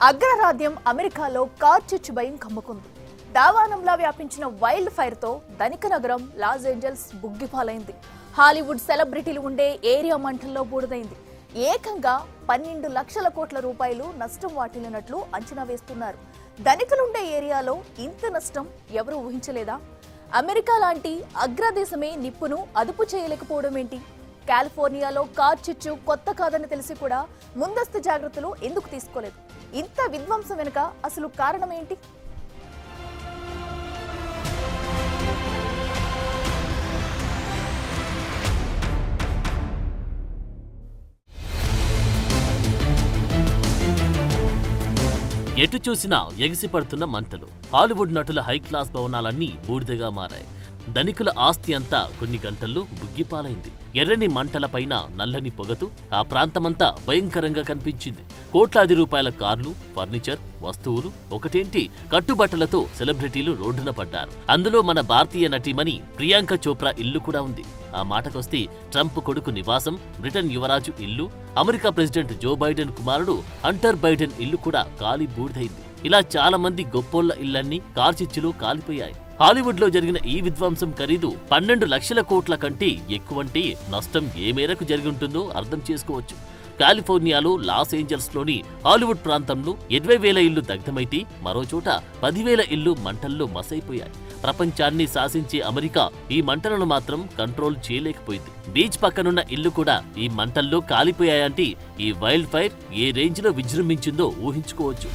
అగ్రరాజ్యం అమెరికాలో కార్చిచ్చు భయం కమ్ముకుంది. దావానంలా వ్యాపించిన వైల్డ్ ఫైర్ తో ధనిక నగరం లాస్ ఏంజల్స్ బుగ్గిపాలైంది. హాలీవుడ్ సెలబ్రిటీలు ఉండే ఏరియా మంటల్లో బూడిదైంది. ఏకంగా 12 లక్షల కోట్ల రూపాయలు నష్టం వాటిల్లినట్లు అంచనా వేస్తున్నారు. ధనికులుండే ఏరియాలో ఇంత నష్టం ఎవరు ఊహించలేదా? అమెరికా లాంటి అగ్రదేశమే నిప్పును అదుపు చేయలేకపోవడం ఏంటి? కాలిఫోర్నియాలో కార్చిచ్చు కొత్త కాదని తెలిసి కూడా ముందస్తు జాగ్రత్తలు ఎందుకు తీసుకోలేదు? ఇంత విధ్వంసం వెనుక అసలు కారణం ఏంటి? ఎటు చూసినా ఎగిసిపడుతున్న మంటలు. హాలీవుడ్ నటుల హైక్లాస్ భవనాలన్నీ బూడిదగా మారాయి. ధనికుల ఆస్తి అంతా కొన్ని గంటల్లో బుగ్గిపాలైంది. ఎర్రని మంటలపైన నల్లని పొగతో ఆ ప్రాంతమంతా భయంకరంగా కనిపించింది. కోట్లాది రూపాయల కార్లు, ఫర్నిచర్, వస్తువులు, ఒకటేంటి కట్టుబట్టలతో సెలబ్రిటీలు రోడ్డున పడ్డారు. అందులో మన భారతీయ నటీమణి ప్రియాంక చోప్రా ఇల్లు కూడా ఉంది. ఆ మాటకొస్తే ట్రంప్ కొడుకు నివాసం, బ్రిటన్ యువరాజు ఇల్లు, అమెరికా ప్రెసిడెంట్ జో బైడెన్ కుమారుడు హంటర్ బైడెన్ ఇల్లు కూడా కాలి బూడిదైంది. ఇలా చాలా మంది గొప్పోళ్ల ఇళ్లన్నీ కార్చిచ్చులో కాలిపోయాయి. హాలీవుడ్ లో జరిగిన ఈ విధ్వంసం ఖరీదు 12 లక్షల కోట్ల కంటే ఎక్కువంటే నష్టం ఏ మేరకు జరిగి ఉంటుందో అర్థం చేసుకోవచ్చు. కాలిఫోర్నియాలో లాస్ ఏంజల్స్ లోని హాలీవుడ్ ప్రాంతంలో 20,000 ఇళ్లు దగ్ధమైతే మరోచోట 10,000 ఇళ్లు మంటల్లో మసైపోయాయి. ప్రపంచాన్ని శాసించే అమెరికా ఈ మంటలను మాత్రం కంట్రోల్ చేయలేకపోయింది. బీచ్ పక్కనున్న ఇల్లు కూడా ఈ మంటల్లో కాలిపోయాయంటే ఈ వైల్డ్ ఫైర్ ఏ రేంజ్ లో విజృంభించిందో ఊహించుకోవచ్చు.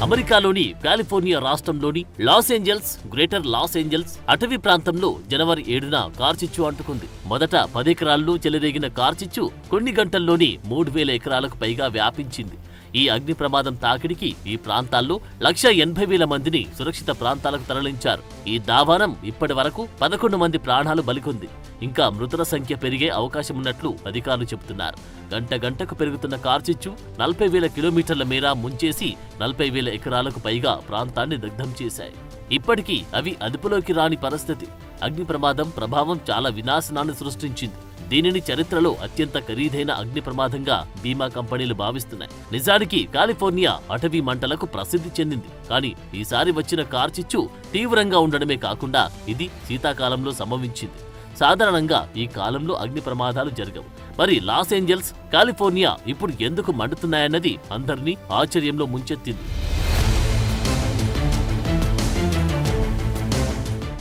అమెరికాలోని కాలిఫోర్నియా రాష్ట్రంలోని Los Angeles, greater Los Angeles అటవీ ప్రాంతంలో జనవరి 7న కార్చిచ్చు అంటుకుంది. మొదట 10 ఎకరాల్లో చెలరేగిన కార్చిచ్చు కొన్ని గంటల్లోనే 3,000 ఎకరాలకు పైగా వ్యాపించింది. ఈ అగ్ని ప్రమాదం తాకిడికి ఈ ప్రాంతాల్లో 1,80,000 మందిని సురక్షిత ప్రాంతాలకు తరలించారు. ఈ దావానం ఇప్పటి వరకు 11 మంది ప్రాణాలు బలికొంది. ఇంకా మృతుల సంఖ్య పెరిగే అవకాశమున్నట్లు అధికారులు చెబుతున్నారు. గంటకు పెరుగుతున్న కార్చిచ్చు 40,000 కిలోమీటర్ల మేర ముంచేసి 40,000 ఎకరాలకు పైగా ప్రాంతాన్ని దగ్ధం చేశాయి. ఇప్పటికీ అవి అదుపులోకి రాని పరిస్థితి. అగ్ని ప్రమాదం ప్రభావం చాలా వినాశనాన్ని సృష్టించింది. దీనిని చరిత్రలో అత్యంత ఖరీదైన అగ్ని ప్రమాదంగా బీమా కంపెనీలు భావిస్తున్నాయి. నిజానికి కాలిఫోర్నియా అటవీ మంటలకు ప్రసిద్ధి చెందింది. కానీ ఈసారి వచ్చిన కార్చిచ్చు తీవ్రంగా ఉండడమే కాకుండా ఇది శీతాకాలంలో సంభవించింది. సాధారణంగా ఈ కాలంలో అగ్ని ప్రమాదాలు జరగవు. మరి లాస్ ఏంజల్స్, కాలిఫోర్నియా ఇప్పుడు ఎందుకు మండుతున్నాయన్నది అందరినీ ఆశ్చర్యంలో ముంచెత్తింది.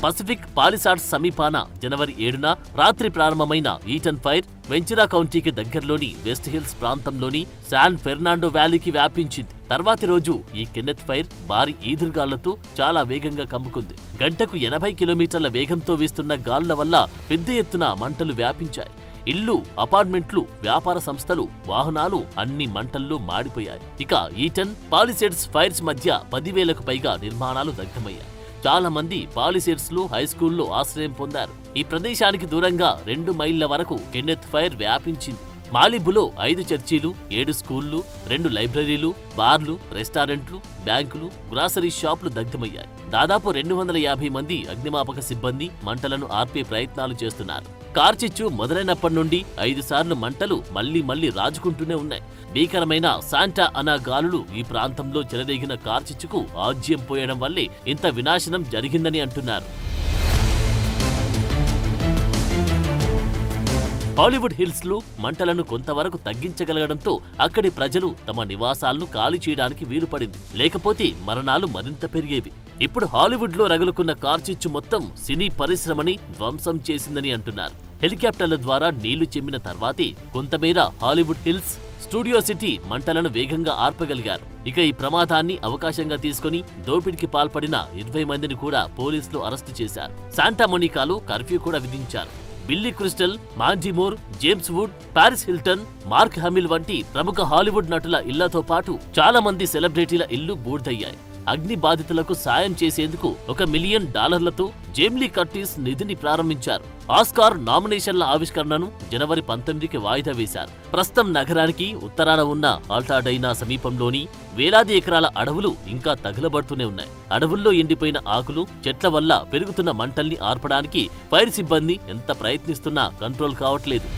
పసిఫిక్ పాలిసాడ్స్ సమీపాన జనవరి 7న రాత్రి ప్రారంభమైన ఈటన్ ఫైర్ వెంచురా కౌంటీకి దగ్గరలోని వెస్ట్ హిల్స్ ప్రాంతంలోని శాన్ ఫెర్నాండో వ్యాలీకి వ్యాపించింది. తర్వాతి రోజు ఈ కెన్నెత్ ఫైర్ భారీ ఈదురుగాళ్లతో చాలా వేగంగా కమ్ముకుంది. గంటకు 80 కిలోమీటర్ల వేగంతో వీస్తున్న గాలుల వల్ల పెద్ద ఎత్తున మంటలు వ్యాపించాయి. ఇల్లు, అపార్ట్మెంట్లు, వ్యాపార సంస్థలు, వాహనాలు అన్ని మంటల్లో మాడిపోయాయి. ఇక ఈటన్, పాలిసేడ్స్ ఫైర్స్ మధ్య 10,000కు పైగా నిర్మాణాలు దగ్ధమయ్యాయి. చాలా మంది పాలిసేడ్స్ లో హైస్కూల్లో ఆశ్రయం పొందారు. ఈ ప్రదేశానికి దూరంగా 2 మైళ్ల వరకు కెన్నెత్ ఫైర్ వ్యాపించింది. మాలిబులో 5 చర్చీలు, 7 స్కూళ్లు, 2 లైబ్రరీలు, బార్లు, రెస్టారెంట్లు, బ్యాంకులు, గ్రాసరీ షాపులు దగ్ధమయ్యాయి. దాదాపు 250 మంది అగ్నిమాపక సిబ్బంది మంటలను ఆర్పే ప్రయత్నాలు చేస్తున్నారు. కార్చిచ్చు మొదలైనప్పటి నుండి 5 సార్లు మంటలు మళ్లీ రాజుకుంటూనే ఉన్నాయి. భీకరమైన శాంటా అనా గాలులు ఈ ప్రాంతంలో చెలరేగిన కార్చిచ్చుకు ఆజ్యం పోయడం వల్లే ఇంత వినాశనం జరిగిందని అంటున్నారు. హాలీవుడ్ హిల్స్ లో మంటలను కొంతవరకు తగ్గించగలగడంతో అక్కడి ప్రజలు తమ నివాసాలను ఖాళీ చేయడానికి వీలుపడింది. లేకపోతే మరణాలు మరింత పెరిగేవి. ఇప్పుడు హాలీవుడ్ లో రగులుకున్న కార్చిచ్చు మొత్తం సినీ పరిశ్రమని ధ్వంసం చేసిందని అంటున్నారు. హెలికాప్టర్ల ద్వారా నీళ్లు చెమ్మిన తర్వాతే కొంతమేర హాలీవుడ్ హిల్స్, స్టూడియో సిటీ మంటలను వేగంగా ఆర్పగలిగారు. ఇక ఈ ప్రమాదాన్ని అవకాశంగా తీసుకుని దోపిడికి పాల్పడిన 20 మందిని కూడా పోలీసులు అరెస్టు చేశారు. శాంటా మొనికాలో కర్ఫ్యూ కూడా విధించారు. Billy Crystal, Mandy Moore, James Wood, Paris Hilton, Mark Hamill వంటి ప్రముఖ హాలీవుడ్ నటుల ఇళ్లతో పాటు చాలా మంది సెలబ్రిటీల ఇళ్లు బూడిదయ్యాయి. అగ్ని బాధితులకు సాయం చేసేందుకు $1 మిలియన్ జేమ్లీ కర్టిస్ నిధిని ప్రారంభించారు. ఆస్కార్ నామినేషన్ల ఆవిష్కరణను జనవరి 19కి వాయిదా వేశారు. ప్రస్తుతం నగరానికి ఉత్తరాన ఉన్న ఆల్టాడైనా సమీపంలోని వేలాది ఎకరాల అడవులు ఇంకా తగలబడుతూనే ఉన్నాయి. అడవుల్లో ఎండిపోయిన ఆకులు, చెట్ల వల్ల పెరుగుతున్న మంటల్ని ఆర్పడానికి ఫైర్ సిబ్బంది ఎంత ప్రయత్నిస్తున్నా కంట్రోల్ కావట్లేదు.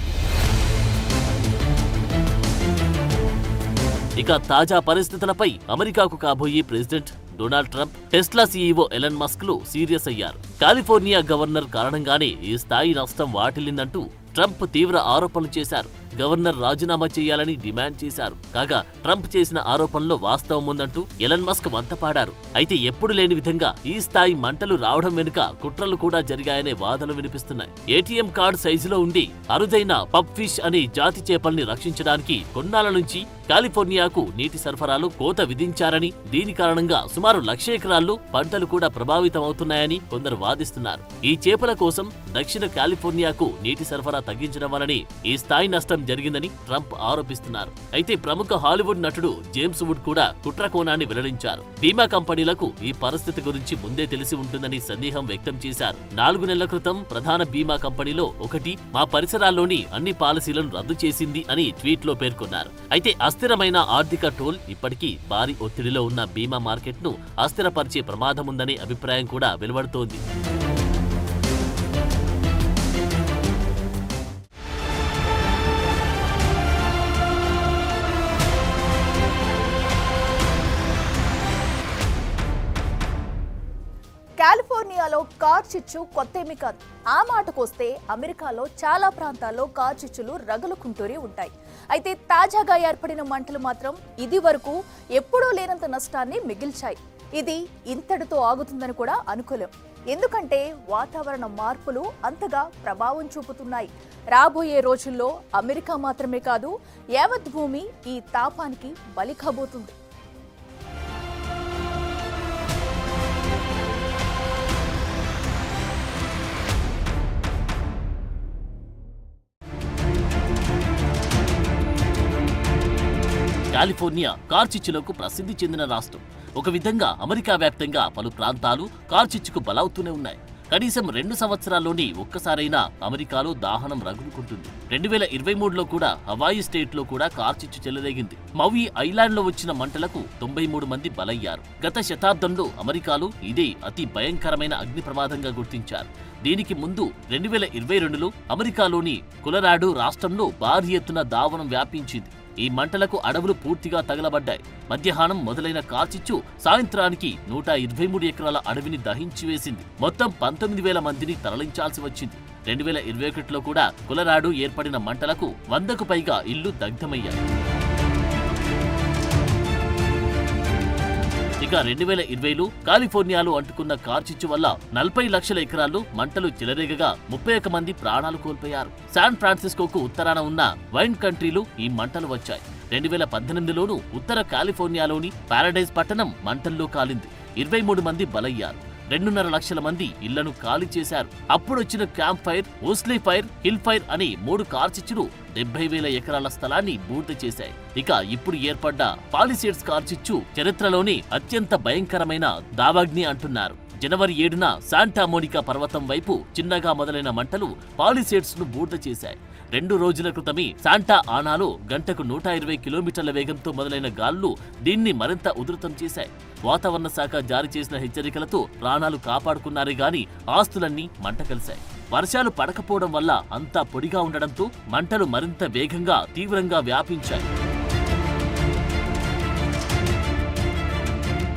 ఇక తాజా పరిస్థితులపై అమెరికాకు కాబోయే president Donald Trump, Tesla CEO Elon Musk లు సీరియస్ అయ్యారు. కాలిఫోర్నియా గవర్నర్ కారణంగానే ఈ స్థాయి నష్టం వాటిల్లిందంటూ ట్రంప్ తీవ్ర ఆరోపణలు చేశారు. గవర్నర్ రాజీనామా చేయాలని డిమాండ్ చేశారు. కాగా ట్రంప్ చేసిన ఆరోపణలో వాస్తవం ఉందంటూ ఎలన్ మస్క్ వంతపాడారు. అయితే ఎప్పుడు లేని విధంగా ఈ స్థాయి మంటలు రావడం వెనుక కుట్రలు కూడా జరిగాయనే వాదనలు వినిపిస్తున్నాయి. ఏటీఎం కార్డు సైజులో ఉండి అరుదైన పబ్ ఫిష్ అనే జాతి చేపల్ని రక్షించడానికి కొన్నాళ్ల నుంచి కాలిఫోర్నియాకు నీటి సరఫరాలో కోత విధించారని, దీని కారణంగా సుమారు 1,00,000 ఎకరాల్లో పంటలు కూడా ప్రభావితమవుతున్నాయని కొందరు వాదిస్తున్నారు. ఈ చేపల కోసం దక్షిణ కాలిఫోర్నియాకు నీటి సరఫరా తగ్గించడం వల్లనే ఈ స్థాయి నష్టం జరిగిందని ట్రంప్ ఆరోపిస్తున్నారు. అయితే ప్రముఖ హాలీవుడ్ నటుడు జేమ్స్ వుడ్ కూడా కుట్ర కోణాన్ని వెల్లడించారు. బీమా కంపెనీలకు ఈ పరిస్థితి గురించి ముందే తెలిసి ఉంటుందని సందేహం వ్యక్తం చేశారు. 4 నెలల క్రితం ప్రధాన బీమా కంపెనీలో ఒకటి మా పరిసరాల్లోని అన్ని పాలసీలను రద్దు చేసింది అని ట్వీట్లో పేర్కొన్నారు. అయితే అస్థిరమైన ఆర్థిక టోల్ ఇప్పటికీ భారీ ఒత్తిడిలో ఉన్న బీమా మార్కెట్ను అస్థిరపరిచే ప్రమాదముందనే అభిప్రాయం కూడా వెలువడుతోంది. కాలిఫోర్నియాలో కార్ చిచ్చు కొత్తేమీ కాదు. ఆ మాటకొస్తే అమెరికాలో చాలా ప్రాంతాల్లో కార్ చిచ్చులు రగులుకుంటూనే ఉంటాయి. అయితే తాజాగా ఏర్పడిన మంటలు మాత్రం ఇది వరకు ఎప్పుడూ లేనంత నష్టాన్ని మిగిల్చాయి. ఇది ఇంతటితో ఆగుతుందని కూడా అనుకోలేం. ఎందుకంటే వాతావరణ మార్పులు అంతగా ప్రభావం చూపుతున్నాయి. రాబోయే రోజుల్లో అమెరికా మాత్రమే కాదు, యావత్ భూమి ఈ తాపానికి బలి కాబోతుంది. కాలిఫోర్నియా కార్చిచ్చులకు ప్రసిద్ధి చెందిన రాష్ట్రం. ఒక విధంగా అమెరికా వ్యాప్తంగా పలు ప్రాంతాలు కార్చిచ్చుకు బలవుతూనే ఉన్నాయి. కనీసం 2 సంవత్సరాల్లోని ఒక్కసారైనా అమెరికాలో దాహనం రగులుకుంటుంది. 2023లో కూడా హవాయి స్టేట్ లో కూడా కార్చిచ్చు చెలరేగింది. మౌయి ఐలాండ్ లో వచ్చిన మంటలకు 93 మంది బలయ్యారు. గత శతాబ్దంలో అమెరికాలో ఇదే అతి భయంకరమైన అగ్ని ప్రమాదంగా గుర్తించారు. దీనికి ముందు 2022లో అమెరికాలోని కొలరాడో రాష్ట్రంలో భారీ ఎత్తున దావానం వ్యాపించింది. ఈ మంటలకు అడవులు పూర్తిగా తగలబడ్డాయి. మధ్యాహ్నం మొదలైన కార్చిచ్చు సాయంత్రానికి 123 ఎకరాల అడవిని దహించి వేసింది. మొత్తం 19,000 మందిని తరలించాల్సి వచ్చింది. 2021లో కూడా కొలరాడో ఏర్పడిన మంటలకు 100కు పైగా ఇళ్లు దగ్ధమయ్యాయి. ఇక 2020లో కాలిఫోర్నియాలో అంటుకున్న కార్చిచ్చు వల్ల 40 లక్షల ఎకరాల్లో మంటలు చెలరేగగా 31 మంది ప్రాణాలు కోల్పోయారు. శాన్ ఫ్రాన్సిస్కోకు ఉత్తరాన ఉన్న వైన్ కంట్రీలో ఈ మంటలు వచ్చాయి. 2018లోనూ ఉత్తర కాలిఫోర్నియాలోని పారడైజ్ పట్టణం మంటల్లో కాలింది. 23 మంది బలయ్యారు. 2.5 లక్షల మంది ఇళ్లను ఖాళీ చేశారు. అప్పుడొచ్చిన క్యాంప్ ఫైర్, ఓస్లీ ఫైర్, హిల్ ఫైర్ అనే 3 కార్చిచ్చులు 70,000 ఎకరాల స్థలాన్ని బూడిద చేశాయి. ఇక ఇప్పుడు ఏర్పడ్డ పాలిసేడ్స్ కార్చిచ్చు చరిత్రలోనే అత్యంత భయంకరమైన దావాగ్ని అంటున్నారు. జనవరి 7న శాంటా మోనికా పర్వతం వైపు చిన్నగా మొదలైన మంటలు పాలిసేడ్స్ ను బూడిద చేశాయి. 2 రోజుల క్రితమే శాంటా ఆనాలో గంటకు 120 కిలోమీటర్ల వేగంతో మొదలైన గాలులు దీన్ని మరింత ఉధృతం చేశాయి. వాతావరణ శాఖ జారీ చేసిన హెచ్చరికలతో ప్రాణాలు కాపాడుకున్నారే గాని ఆస్తులన్నీ మంట కలిశాయి. వర్షాలు పడకపోవడం వల్ల అంతా పొడిగా ఉండడంతో మంటలు మరింత వేగంగా తీవ్రంగా వ్యాపించాయి.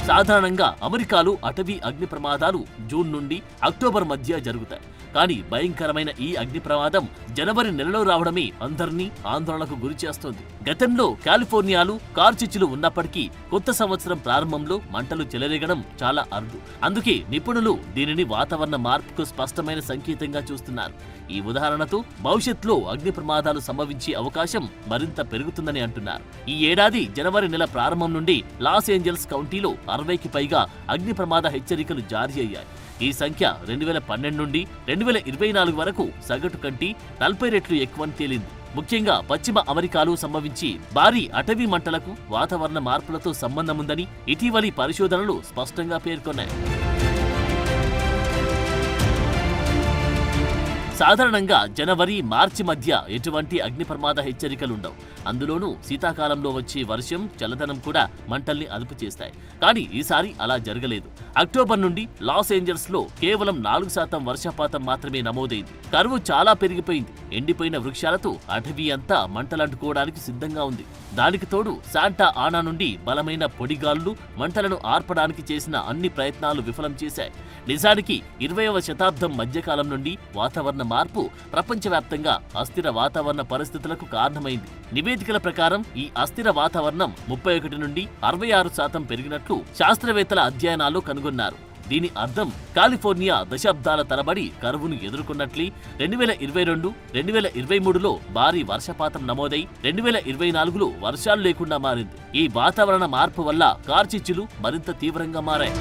సాధారణంగా అమెరికాలో అటవీ అగ్ని ప్రమాదాలు జూన్ నుండి అక్టోబర్ మధ్య జరుగుతాయి. కానీ భయంకరమైన ఈ అగ్ని ప్రమాదం జనవరి నెలలో రావడమే అందరినీ ఆందోళనకు గురి చేస్తోంది. గతంలో కాలిఫోర్నియాలో కార్చిచ్చులు ఉన్నప్పటికీ కొత్త సంవత్సరం ప్రారంభంలో మంటలు చెలరేగడం చాలా అరుదు. అందుకే నిపుణులు దీనిని వాతావరణ మార్పుకు స్పష్టమైన సంకేతంగా చూస్తున్నారు. ఈ ఉదాహరణతో భవిష్యత్తులో అగ్ని ప్రమాదాలు సంభవించే అవకాశం మరింత పెరుగుతుందని అంటున్నారు. ఈ ఏడాది జనవరి నెల ప్రారంభం నుండి లాస్ ఏంజల్స్ కౌంటీలో 60కి పైగా అగ్ని ప్రమాద హెచ్చరికలు జారీ అయ్యాయి. ఈ సంఖ్య 2012 నుండి 2024 వరకు సగటు కంటే 40 రెట్లు ఎక్కువని తేలింది. ముఖ్యంగా పశ్చిమ అమెరికాలో సంభవించి భారీ అటవీ మంటలకు వాతావరణ మార్పులతో సంబంధముందని ఇటీవలి పరిశోధనలు స్పష్టంగా పేర్కొన్నాయి. సాధారణంగా జనవరి, మార్చి మధ్య ఎటువంటి అగ్ని ప్రమాద హెచ్చరికలుండవు. అందులోనూ శీతాకాలంలో వచ్చే వర్షం, చల్లదనం కూడా మంటల్ని అదుపు చేస్తాయి. కానీ ఈసారి అలా జరగలేదు. అక్టోబర్ నుండి లాస్ ఏంజల్స్ లో కేవలం 4% వర్షపాతం మాత్రమే నమోదైంది. కరువు చాలా పెరిగిపోయింది. ఎండిపోయిన వృక్షాలతో అటవీ అంతా మంటలంటుకోవడానికి సిద్ధంగా ఉంది. దానికి తోడు శాంటా ఆనా నుండి బలమైన పొడిగాళ్లు మంటలను ఆర్పడానికి చేసిన అన్ని ప్రయత్నాలు విఫలం చేశాయి. నిజానికి 20వ శతాబ్దం మధ్యకాలం నుండి వాతావరణ మార్పు ప్రపంచవ్యాప్తంగా అస్థిర వాతావరణ పరిస్థితులకు కారణమైంది. నివేదికల ప్రకారం ఈ అస్థిర వాతావరణం 31 నుండి 66% పెరిగినట్లు శాస్త్రవేత్తల అధ్యయనాలు కనుగొన్నారు. దీని అర్థం కాలిఫోర్నియా దశాబ్దాల తరబడి కరువును ఎదుర్కొన్నట్లే 2022, 2023లో భారీ వర్షపాతం నమోదై 2024లో వర్షాలు లేకుండా మారింది. ఈ వాతావరణ మార్పు వల్ల కార్చిచ్చులు మరింత తీవ్రంగా మారాయి.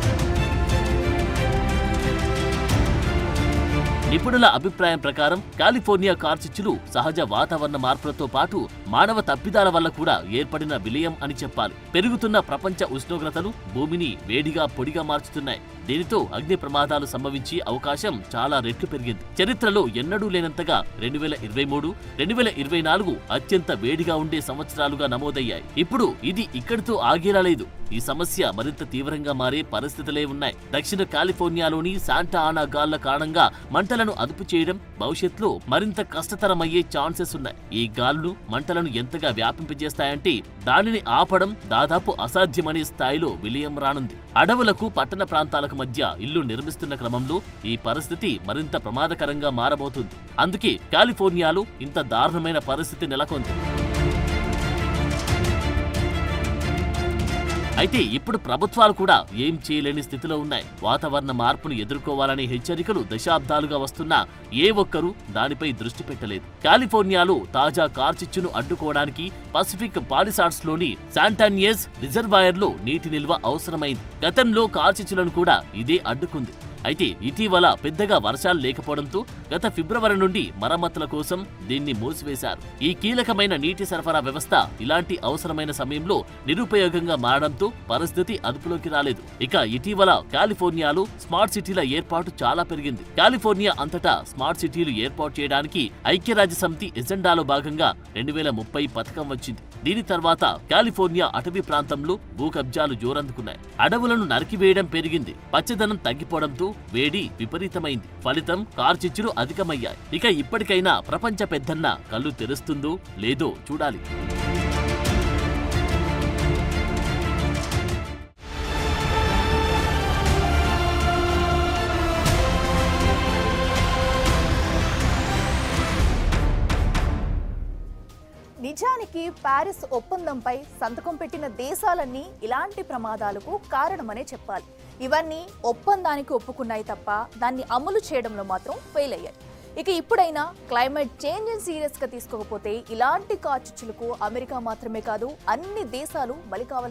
నిపుణుల అభిప్రాయం ప్రకారం కాలిఫోర్నియా కార్చిచ్చులు సహజ వాతావరణ మార్పులతో పాటు మానవ తప్పిదాల వల్ల కూడా ఏర్పడిన విలయం అని చెప్పాలి. పెరుగుతున్న ప్రపంచ ఉష్ణోగ్రతలు భూమిని వేడిగా పొడిగా మార్చుతున్నాయి. దీనితో అగ్ని ప్రమాదాలు సంభవించే అవకాశం చాలా రెట్లు పెరిగింది. చరిత్రలో ఎన్నడూ లేనంతగా 2023, 2024 అత్యంత వేడిగా ఉండే సంవత్సరాలుగా నమోదయ్యాయి. ఇప్పుడు ఇది ఇక్కడితో ఆగేలా లేదు. ఈ సమస్య మరింత తీవ్రంగా మారే పరిస్థితులే ఉన్నాయి. దక్షిణ కాలిఫోర్నియాలోని శాంటా ఆనా గాళ్ల కారణంగా మంటలను అదుపు చేయడం భవిష్యత్తులో మరింత కష్టతరమయ్యే ఛాన్సెస్ ఉన్నాయి. ఈ గాళ్లు మంటలను ఎంతగా వ్యాపింపజేస్తాయంటే దానిని ఆపడం దాదాపు అసాధ్యమనే స్థాయిలో విలయం రానుంది. అడవులకు పట్టణ ప్రాంతాలకు మధ్య ఇల్లు నిర్మిస్తున్న క్రమంలో ఈ పరిస్థితి మరింత ప్రమాదకరంగా మారబోతుంది. అందుకే కాలిఫోర్నియాలో ఇంత దారుణమైన పరిస్థితి నెలకొంది. అయితే ఇప్పుడు ప్రభుత్వాలు కూడా ఏం చేయలేని స్థితిలో ఉన్నాయి. వాతావరణ మార్పును ఎదుర్కోవాలనే హెచ్చరికలు దశాబ్దాలుగా వస్తున్నా ఏ ఒక్కరూ దానిపై దృష్టి పెట్టలేదు. కాలిఫోర్నియాలో తాజా కార్చిచ్చును అడ్డుకోవడానికి పసిఫిక్ పాలిసాడ్స్ లోని శాంటానియస్ రిజర్వాయర్లో నీటి నిల్వ అవసరమైంది. గతంలో కార్చిచ్చులను కూడా ఇదే అడ్డుకుంది. అయితే ఇటీవల పెద్దగా వర్షాలు లేకపోవడంతో గత ఫిబ్రవరి నుండి మరమ్మతుల కోసం దీన్ని మూసివేశారు. ఈ కీలకమైన నీటి సరఫరా వ్యవస్థ ఇలాంటి అవసరమైన సమయంలో నిరుపయోగంగా మారడంతో పరిస్థితి అదుపులోకి రాలేదు. ఇక ఇటీవల కాలిఫోర్నియాలో స్మార్ట్ సిటీల ఏర్పాటు చాలా పెరిగింది. కాలిఫోర్నియా అంతటా స్మార్ట్ సిటీలు ఏర్పాటు చేయడానికి ఐక్యరాజ్య సమితి ఎజెండాలో భాగంగా 2030 పథకం వచ్చింది. దీని తర్వాత కాలిఫోర్నియా అటవీ ప్రాంతంలో భూ కబ్జాలు జోరందుకున్నాయి. అడవులను నరికివేయడం పెరిగింది. పచ్చదనం తగ్గిపోవడంతో వేడి విపరీతమైంది. ఫలితం కార్చిచ్చులు అధికమయ్యాయి. ఇక ఇప్పటికైనా ప్రపంచ పెద్దన్న కళ్ళు తెరుస్తుందో లేదో చూడాలి. నిజానికి ప్యారిస్ ఒప్పందంపై సంతకం పెట్టిన దేశాలన్నీ ఇలాంటి ప్రమాదాలకు కారణమనే చెప్పాలి. ఇవన్నీ ఒప్పందానికి ఒప్పుకున్నాయి తప్ప దాన్ని అమలు చేయడంలో మాత్రం ఫెయిల్ అయ్యాయి. ఇక ఇప్పుడైనా క్లైమేట్ చేంజ్ సీరియస్ గా తీసుకోకపోతే ఇలాంటి కార్చిచ్చులకు అమెరికా మాత్రమే కాదు అన్ని దేశాలు బలి కావాలి.